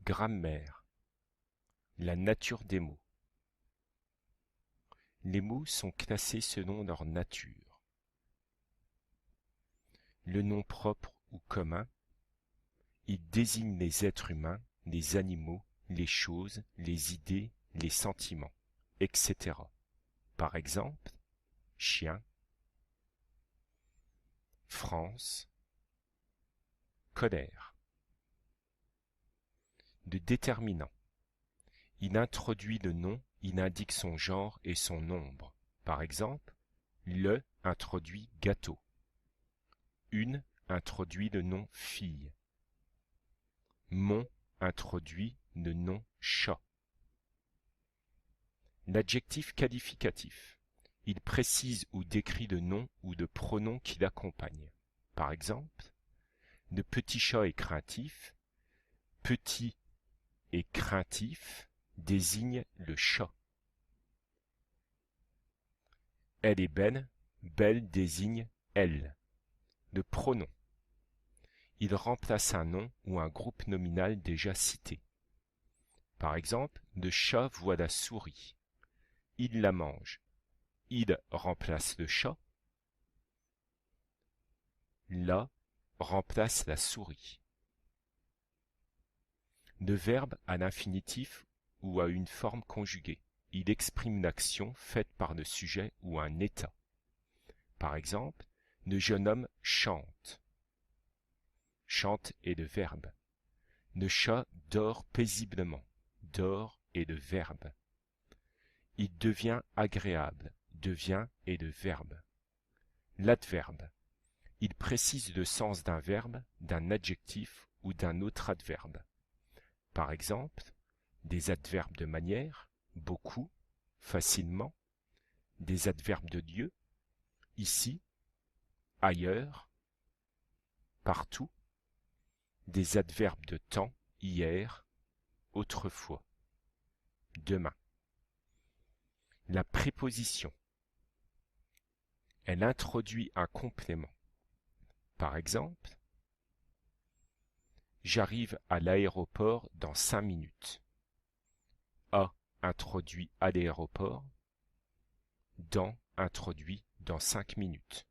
Grammaire. La nature des mots. Les mots sont classés selon leur nature. Le nom propre ou commun, il désigne les êtres humains, les animaux, les choses, les idées, les sentiments, etc. Par exemple, chien, France, colère. De déterminant. Il introduit le nom, il indique son genre et son nombre. Par exemple, le introduit gâteau. Une introduit le nom fille. Mon introduit le nom chat. L'adjectif qualificatif. Il précise ou décrit le nom ou le pronom qui l'accompagne. Par exemple, le petit chat est craintif. Petit et craintif désigne le chat. Elle est belle, belle désigne elle. Le pronom. Il remplace un nom ou un groupe nominal déjà cité. Par exemple, le chat voit la souris. Il la mange. Il remplace le chat. La remplace la souris. Le verbe à l'infinitif ou à une forme conjuguée. Il exprime une action faite par le sujet ou un état. Par exemple, le jeune homme chante. Chante est le verbe. Le chat dort paisiblement. Dort est le verbe. Il devient agréable. Devient est le verbe. L'adverbe. Il précise le sens d'un verbe, d'un adjectif ou d'un autre adverbe. Par exemple, des adverbes de manière, beaucoup, facilement, des adverbes de lieu, ici, ailleurs, partout, des adverbes de temps, hier, autrefois, demain. La préposition. Elle introduit un complément. Par exemple, j'arrive à l'aéroport dans 5 minutes. À introduit à l'aéroport. Dans introduit dans 5 minutes.